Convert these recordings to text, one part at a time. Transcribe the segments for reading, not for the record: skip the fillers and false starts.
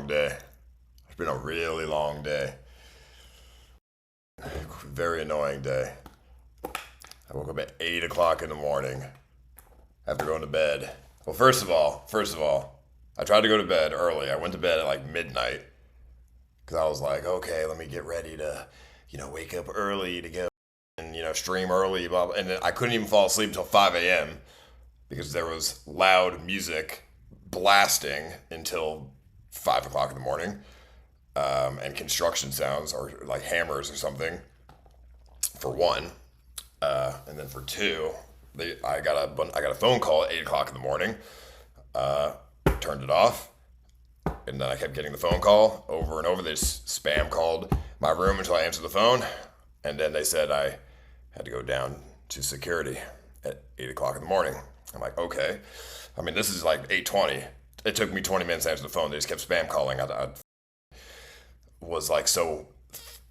long day. It's been a really long day. Very annoying day. I woke up at 8 o'clock in the morning after going to bed. Well, first of all, I tried to go to bed early. I went to bed at like midnight because I was like, okay, let me get ready to, wake up early to go and, stream early, blah, blah. And then I couldn't even fall asleep until 5 a.m. because there was loud music blasting until 5 o'clock in the morning, and construction sounds or like hammers or something, for one. And then for two, I got a phone call at 8 o'clock in the morning. Turned it off, and then I kept getting the phone call over and over. They just spam called my room until I answered the phone, and then they said I had to go down to security at 8 o'clock in the morning. I'm like, okay. I mean, this is like 8:20. It took me 20 minutes to answer the phone. They just kept spam calling. I was like so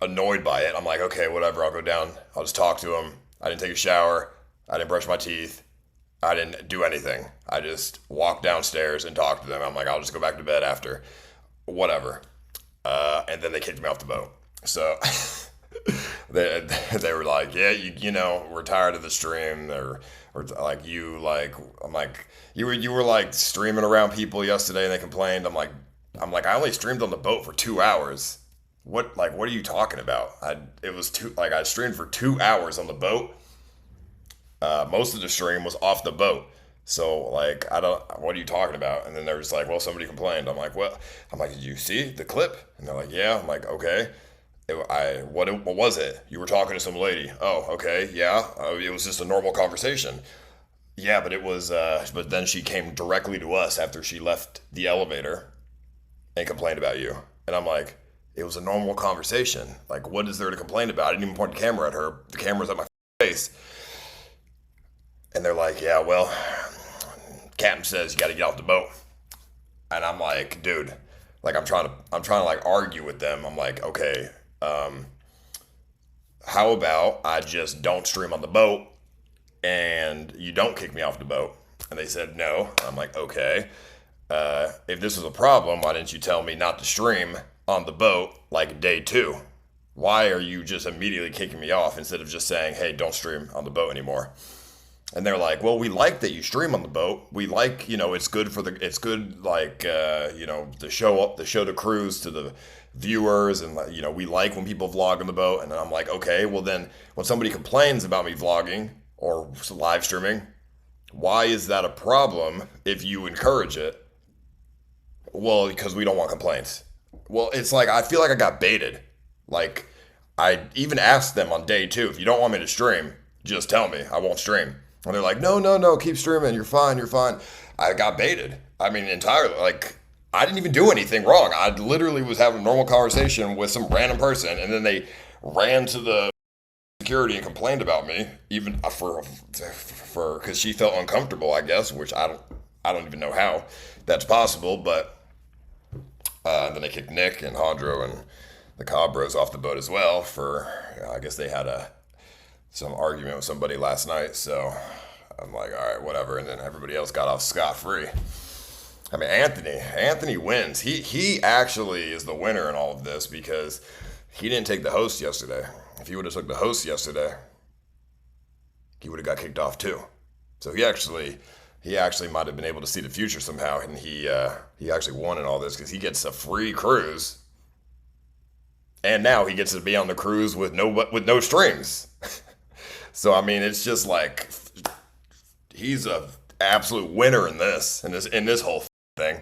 annoyed by it. I'm like, okay, whatever. I'll go down. I'll just talk to them. I didn't take a shower. I didn't brush my teeth. I didn't do anything. I just walked downstairs and talked to them. I'm like, I'll just go back to bed after. Whatever. And then they kicked me off the boat. So they were like, yeah, we're tired of the stream. Or like I'm like, you were like streaming around people yesterday and they complained. I'm like, I only streamed on the boat for 2 hours. What are you talking about? I streamed for 2 hours on the boat. Most of the stream was off the boat. So what are you talking about? And then they're just like, well, somebody complained. I'm like, did you see the clip? And they're like, yeah. I'm like, okay. What was it? You were talking to some lady. Oh, okay. Yeah. It was just a normal conversation. Yeah, but it was, but then she came directly to us after she left the elevator and complained about you. And I'm like, it was a normal conversation. Like, what is there to complain about? I didn't even point the camera at her. The camera's at my face. And they're like, yeah, well, captain says you got to get off the boat. And I'm like, dude, like I'm trying to like argue with them. I'm like, okay, how about I just don't stream on the boat and you don't kick me off the boat? And they said no. I'm like, okay, if this was a problem, why didn't you tell me not to stream on the boat like day 2? Why are you just immediately kicking me off instead of just saying, hey, don't stream on the boat anymore? And they're like, well, we like that you stream on the boat. We like, it's good to show the cruise to the viewers. And, we like when people vlog on the boat. And then I'm like, okay, well then when somebody complains about me vlogging or live streaming, why is that a problem if you encourage it? Well, because we don't want complaints. Well, it's like, I feel like I got baited. Like, I even asked them on day 2, if you don't want me to stream, just tell me, I won't stream. And they're like, no, keep streaming. You're fine. I got baited. I mean, entirely. Like, I didn't even do anything wrong. I literally was having a normal conversation with some random person, and then they ran to the security and complained about me, even for because she felt uncomfortable, I guess, which I don't even know how that's possible. But then they kicked Nick and Hondro and the Cabros off the boat as well for, I guess they had some argument with somebody last night. So I'm like, all right, whatever. And then everybody else got off scot-free. I mean, Anthony wins. He actually is the winner in all of this because he didn't take the host yesterday. If he would have took the host yesterday, he would have got kicked off too. So he actually might have been able to see the future somehow, and he actually won in all this because he gets a free cruise, and now he gets to be on the cruise with no strings. So I mean, it's just like he's a absolute winner in this whole thing.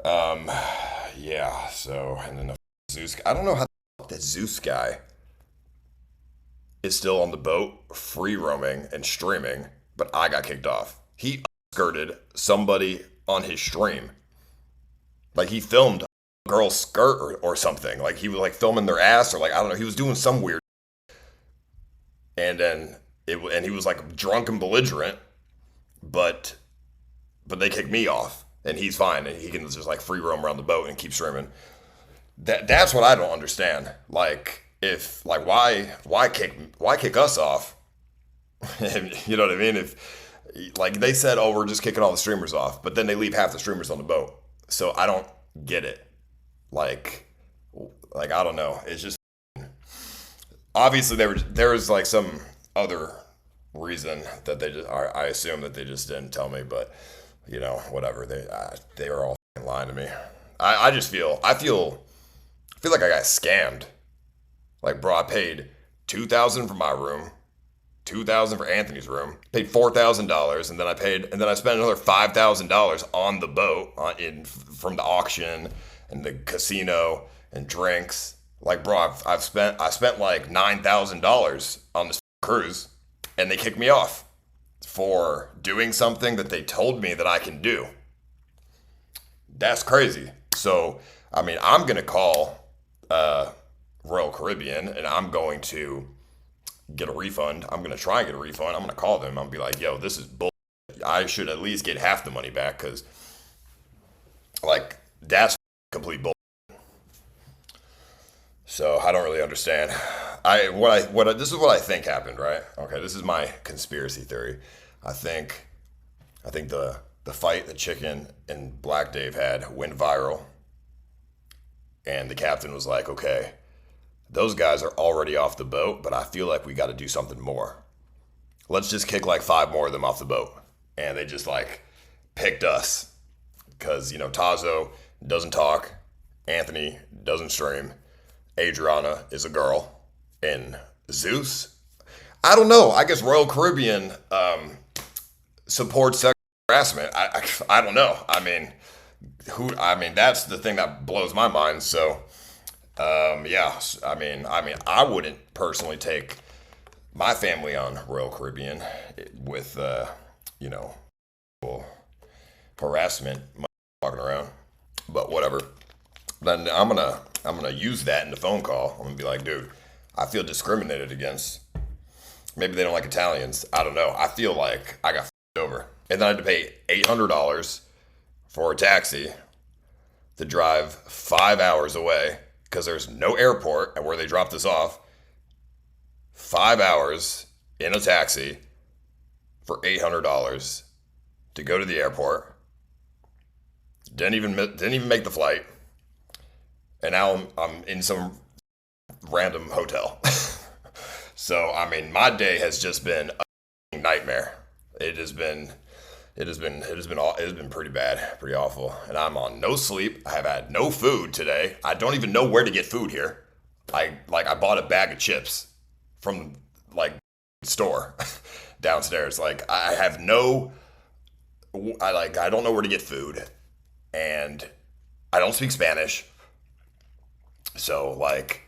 Yeah. So and then the Zeus. I don't know how that Zeus guy is still on the boat, free roaming and streaming, but I got kicked off. He skirted somebody on his stream. Like he filmed a girl's skirt or something. Like he was like filming their ass or like, I don't know. He was doing some weird. And then he was like drunk and belligerent, but they kicked me off and he's fine. And he can just like free roam around the boat and keep streaming. That's what I don't understand. Like why kick us off? You know what I mean? If like they said, oh, we're just kicking all the streamers off, but then they leave half the streamers on the boat. So I don't get it. Like, I don't know. It's just obviously there was like some other reason that they just I assume that they just didn't tell me, but whatever. They were all lying to me. I just feel like I got scammed. Like, bro, I paid $2,000 for my room, $2,000 for Anthony's room, paid $4,000, and then I spent another $5,000 on the boat from the auction and the casino and drinks. Like, bro, I spent like $9,000 on this cruise, and they kicked me off for doing something that they told me that I can do. That's crazy. So, I mean, I'm gonna call Royal Caribbean, and I'm going to get a refund. I'm gonna try and get a refund. I'm gonna call them. I'm gonna be like, "Yo, this is bull. I should at least get half the money back, because like that's complete bull." So I don't really understand. This is what I think happened, right? Okay, this is my conspiracy theory. I think the fight that Chicken and Black Dave had went viral, and the captain was like, "Okay, those guys are already off the boat, but I feel like we got to do something more. Let's just kick like 5 more of them off the boat." And they just like picked us because Tazo doesn't talk, Anthony doesn't stream, Adriana is a girl, and Zeus, I don't know. I guess Royal Caribbean supports sexual harassment. I don't know. I mean, that's the thing that blows my mind. So, yeah. I wouldn't personally take my family on Royal Caribbean with harassment walking around, but whatever. Then I'm gonna use that in the phone call. I'm gonna be like, "Dude, I feel discriminated against. Maybe they don't like Italians. I don't know. I feel like I got f***ed over." And then I had to pay $800 for a taxi to drive 5 hours away because there's no airport at where they dropped us off. 5 hours in a taxi for $800 to go to the airport. Didn't even make the flight. And now I'm in some random hotel. So, I mean, my day has just been a nightmare. It has been pretty bad, pretty awful. And I'm on no sleep. I have had no food today. I don't even know where to get food here. I bought a bag of chips from like store downstairs. Like, I have I don't know where to get food, and I don't speak Spanish. So like,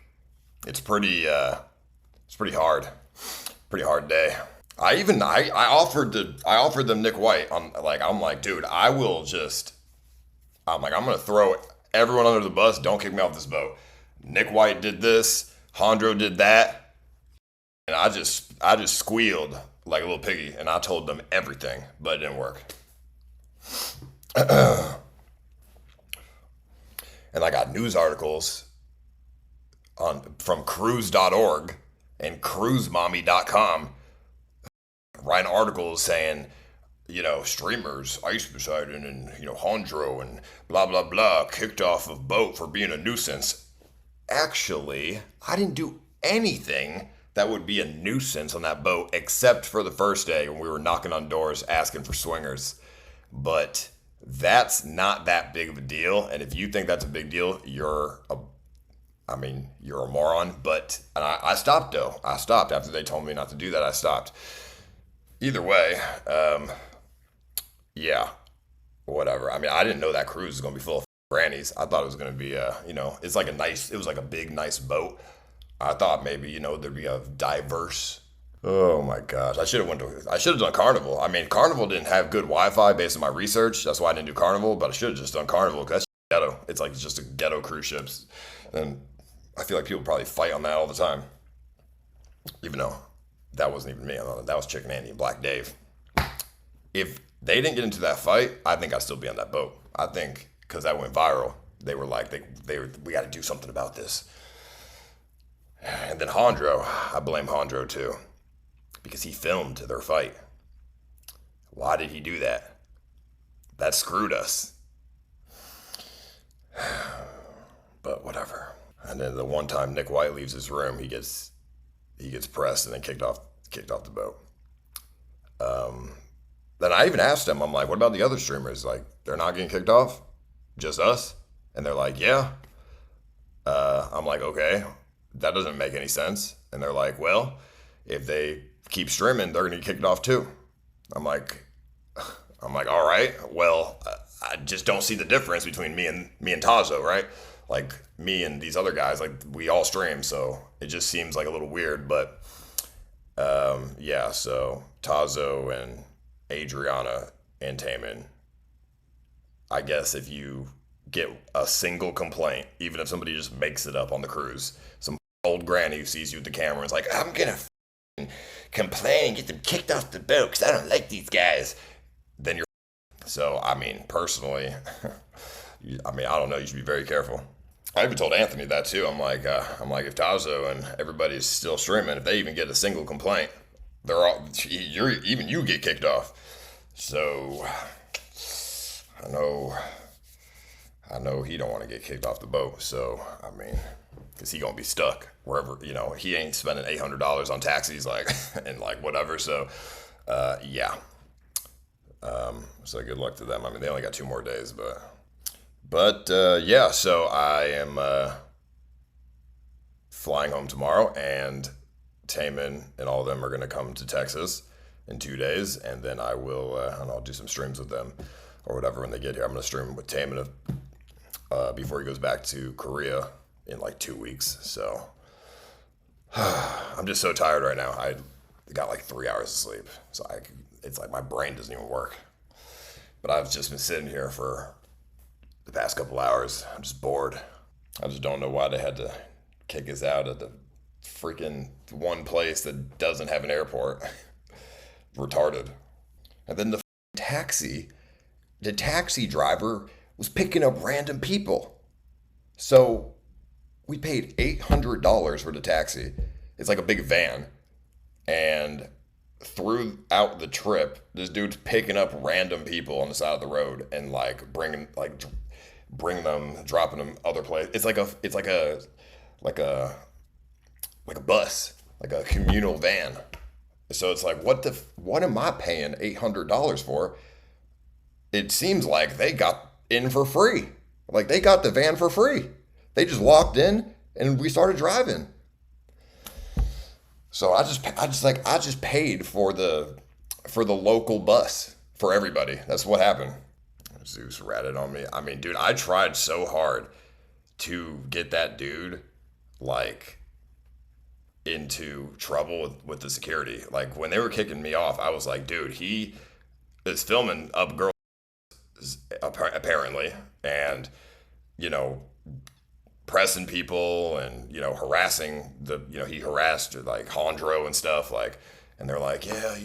it's pretty hard. Pretty hard day. I offered them Nick White on, like, I'm like, "Dude, I'm gonna throw everyone under the bus. Don't kick me off this boat." Nick White did this, Hondro did that, and I just squealed like a little piggy, and I told them everything, but it didn't work. And I got news articles from cruise.org and cruisemommy.com writing articles saying, streamers, Ice Poseidon and, Hondro and blah, blah, blah, kicked off of boat for being a nuisance. Actually, I didn't do anything that would be a nuisance on that boat except for the first day when we were knocking on doors asking for swingers. But that's not that big of a deal. And if you think that's a big deal, you're a moron. But I stopped, though. I stopped after they told me not to do that. I stopped. Either way, yeah, whatever. I mean, I didn't know that cruise was going to be full of grannies. I thought it was going to be, it was like a big, nice boat. I thought maybe, there'd be a diverse. Oh my gosh. I should have done Carnival. I mean, Carnival didn't have good Wi-Fi based on my research. That's why I didn't do Carnival, but I should have just done Carnival because that's ghetto. It's like just a ghetto cruise ships. And I feel like people probably fight on that all the time. Even though that wasn't even me. That was Chicken Andy and Black Dave. If they didn't get into that fight, I think I'd still be on that boat. I think because that went viral. They were like, we got to do something about this. And then Hondro, I blame Hondro too, because he filmed their fight. Why did he do that? That screwed us. But whatever. And then the one time Nick White leaves his room, he gets pressed and then kicked off the boat. Um, then I even asked him, I'm like, what about the other streamers? Like, they're not getting kicked off? Just us? And they're like, yeah. I'm like, okay, that doesn't make any sense. And they're like, well, if they keep streaming, they're gonna get kicked off too. I'm like, all right, well, I just don't see the difference between me and Tazo, right? Like me and these other guys, like we all stream, so it just seems like a little weird. But yeah, so Tazo and Adriana and Taman, I guess if you get a single complaint, even if somebody just makes it up on the cruise, some old granny who sees you with the camera and is like, I'm gonna complain and get them kicked off the boat because I don't like these guys, then you're. So, I mean, personally, I don't know, you should be very careful. I even told Anthony that too. If Tazo and everybody's still streaming, if they even get a single complaint, you get kicked off. So, I know he don't want to get kicked off the boat. So, I mean, because he gonna be stuck wherever, he ain't spending $800 on taxis, like, and like whatever. So, yeah. So good luck to them. I mean, they only got 2 more days, but yeah. So I am flying home tomorrow, and Taman and all of them are gonna come to Texas in 2 days, and then I'll do some streams with them or whatever when they get here. I'm gonna stream with Taman before he goes back to Korea in like 2 weeks. So I'm just so tired right now. I got like 3 hours of sleep, so it's like my brain doesn't even work. But I've just been sitting here for the past couple hours. I'm just bored. I just don't know why they had to kick us out of the freaking one place that doesn't have an airport. Retarded. And then the taxi driver was picking up random people. So we paid $800 for the taxi. It's like a big van. And throughout the trip, this dude's picking up random people on the side of the road and like bring them, dropping them other places. It's like a bus, like a communal van. So it's like, what am I paying $800 for? It seems like they got in for free. Like they got the van for free. They just walked in and we started driving. So I just paid for the local bus for everybody. That's what happened. Zeus ratted on me. I mean, dude, I tried so hard to get that dude like into trouble with the security. Like when they were kicking me off, I was like, dude, he is filming up girls apparently, and pressing people and harassing he harassed like Hondro and stuff, like, and they're like, yeah,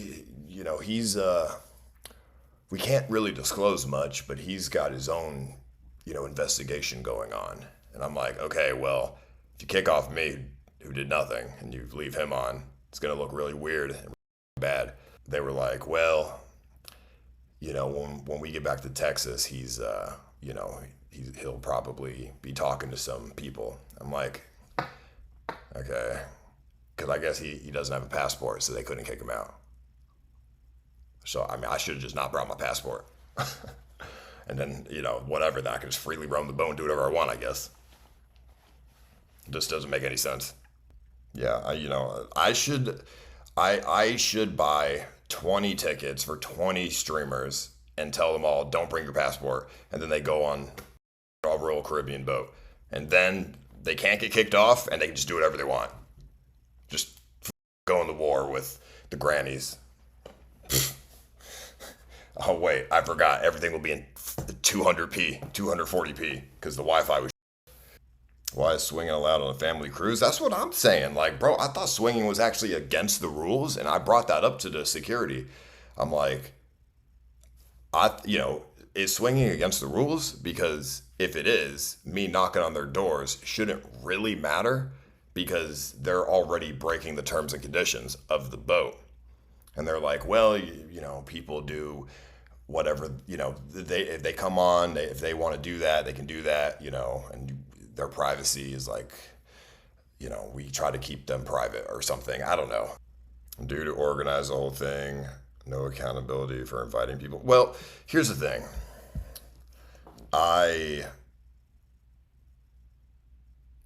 he's we can't really disclose much, but he's got his own investigation going on. And I'm like, okay, well, if you kick off me who did nothing and you leave him on, it's gonna look really weird and bad. They were like, well, when we get back to Texas, he's he'll probably be talking to some people. I'm like, okay, because I guess he doesn't have a passport, so they couldn't kick him out. So I mean, I should have just not brought my passport, and then whatever. Then I can just freely roam the boat and do whatever I want. I guess it just doesn't make any sense. Yeah, I should buy 20 tickets for 20 streamers and tell them all, don't bring your passport, and then they go on a Royal Caribbean boat, and then they can't get kicked off, and they can just do whatever they want. Just go in the war with the grannies. Oh wait, I forgot. Everything will be in 200p, 240p, because the Wi-Fi was. Why is swinging allowed on a family cruise? That's what I'm saying. Like, bro, I thought swinging was actually against the rules, and I brought that up to the security. I'm like, is swinging against the rules? Because if it is, me knocking on their doors shouldn't really matter because they're already breaking the terms and conditions of the boat. And they're like, well, people do whatever, if they come on, if they want to do that, they can do that, and their privacy is like, we try to keep them private or something. I don't know. Due to organize the whole thing, no accountability for inviting people. Well, here's the thing. I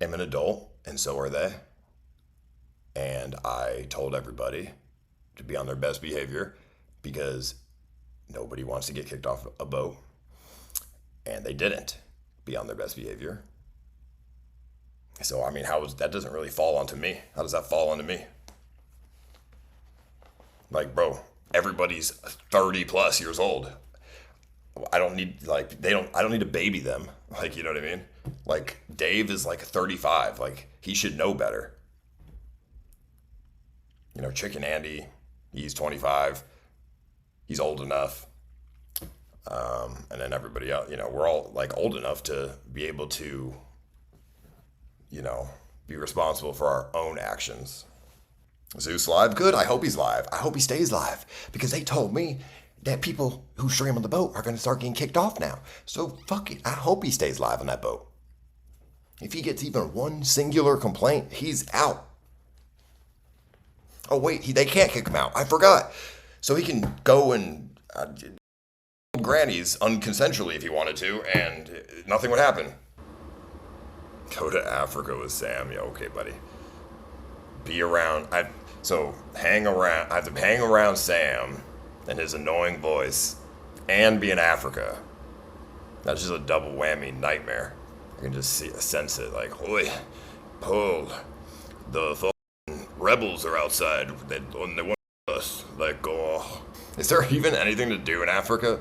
am an adult, and so are they. And I told everybody to be on their best behavior because nobody wants to get kicked off a boat. And they didn't be on their best behavior. So, I mean, that doesn't really fall onto me. How does that fall onto me? Like, bro, everybody's 30 plus years old. I don't need to baby them. Like, you know what I mean? Like, Dave is like 35. Like, he should know better. Chicken Andy, he's 25. He's old enough. And then everybody else, we're all like old enough to be able to, be responsible for our own actions. Zeus live? Good. I hope he's live. I hope he stays live because they told me that people who stream on the boat are going to start getting kicked off now. So fuck it. I hope he stays live on that boat. If he gets even one singular complaint, he's out. Oh wait, they can't kick him out. I forgot. So he can go and grannies unconsensually if he wanted to, and nothing would happen. Go to Africa with Sam. Yeah, okay, buddy. Be around. I have to hang around Sam and his annoying voice, and be in Africa. That's just a double whammy nightmare. I can just sense it. Like, oi, Paul, the fucking rebels are outside. They want us. Like, oh. Is there even anything to do in Africa?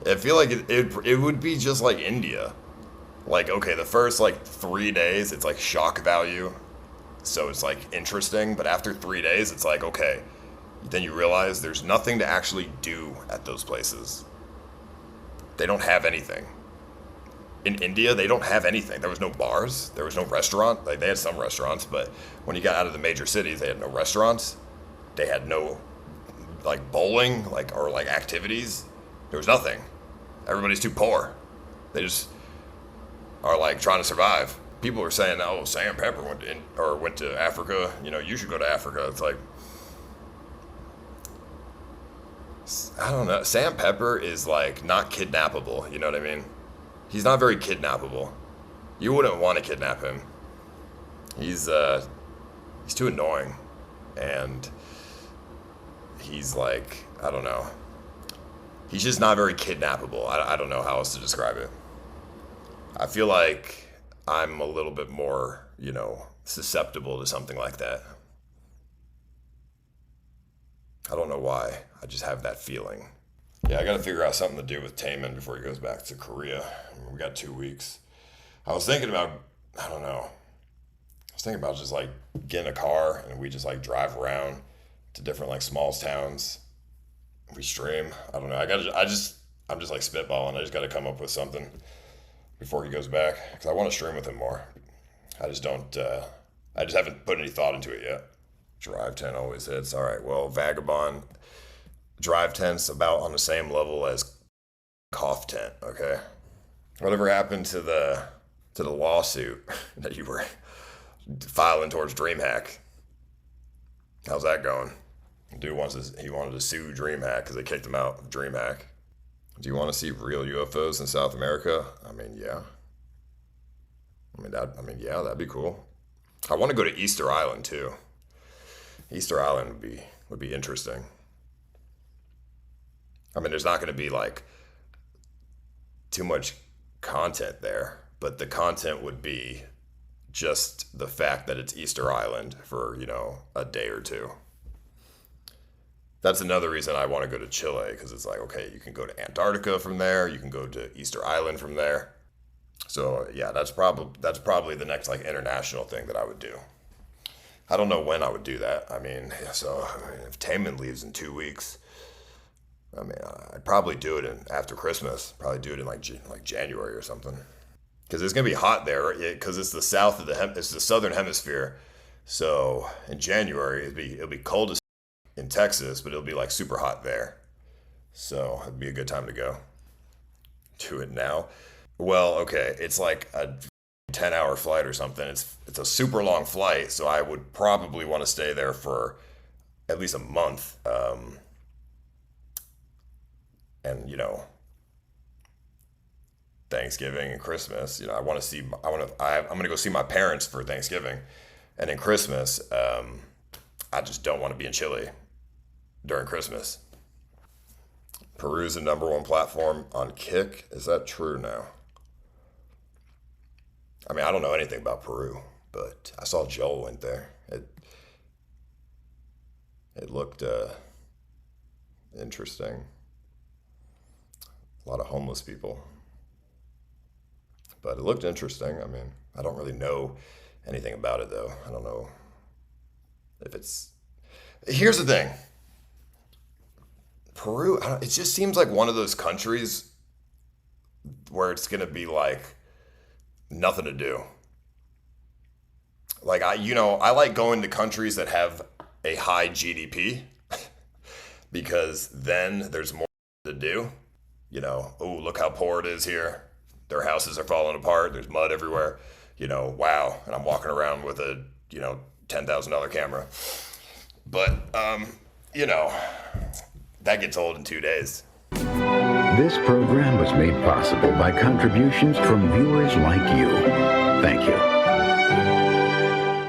I feel like it would be just like India. Like, okay, the first like 3 days, it's like shock value. So it's like interesting, but after 3 days, it's like, okay. Then you realize there's nothing to actually do at those places. They don't have anything. In India, they don't have anything. There was no bars. There was no restaurant. Like, they had some restaurants, but when you got out of the major cities, they had no restaurants. They had no, like, bowling, or activities. There was nothing. Everybody's too poor. They just are, like, trying to survive. People are saying, oh, Sam Pepper went to Africa. You should go to Africa. It's like, I don't know. Sam Pepper is, like, not kidnappable. You know what I mean? He's not very kidnappable. You wouldn't want to kidnap him. He's too annoying. And he's like, I don't know. He's just not very kidnappable. I don't know how else to describe it. I feel like I'm a little bit more, susceptible to something like that. I don't know why. I just have that feeling. Yeah, I got to figure out something to do with Taman before he goes back to Korea. We got 2 weeks. I was thinking about, I don't know. I was thinking about just like getting a car and we just like drive around to different like small towns. We stream. I don't know. I'm just like spitballing. I just got to come up with something before he goes back because I want to stream with him more. I just haven't put any thought into it yet. Drive 10 always hits. All right. Well, Vagabond. Drive tent's about on the same level as cough tent, okay? Whatever happened to the lawsuit that you were filing towards DreamHack? How's that going? Dude he wanted to sue DreamHack because they kicked him out of DreamHack. Do you want to see real UFOs in South America? I mean, yeah. Yeah, that'd be cool. I want to go to Easter Island too. Easter Island would be interesting. I mean, there's not going to be like too much content there, but the content would be just the fact that it's Easter Island for, a day or two. That's another reason I want to go to Chile, because it's like, okay, you can go to Antarctica from there, you can go to Easter Island from there. So yeah, that's probably the next like international thing that I would do. I don't know when I would do that. I mean, if Taman leaves in 2 weeks, I'd probably do it after Christmas. Probably do it in like January or something. Because it's gonna be hot there. Because it's the it's the southern hemisphere. So in January it'll be cold as in Texas, but it'll be like super hot there. So it'd be a good time to go. Do it now. Well, okay, it's like a 10-hour flight or something. It's a super long flight, so I would probably want to stay there for at least a month. And Thanksgiving and Christmas. I'm gonna go see my parents for Thanksgiving, and then Christmas. I just don't want to be in Chile during Christmas. Peru's the number one platform on Kick. Is that true now? I mean, I don't know anything about Peru, but I saw Joel went there. It looked interesting. A lot of homeless people. But it looked interesting. I mean, I don't really know anything about it, though. I don't know if it's... Here's the thing. Peru, it just seems like one of those countries where it's going to be like nothing to do. Like, I like going to countries that have a high GDP because then there's more to do. Oh, look how poor it is here. Their houses are falling apart. There's mud everywhere. Wow. And I'm walking around with a, $10,000 camera. But, that gets old in 2 days. This program was made possible by contributions from viewers like you. Thank you.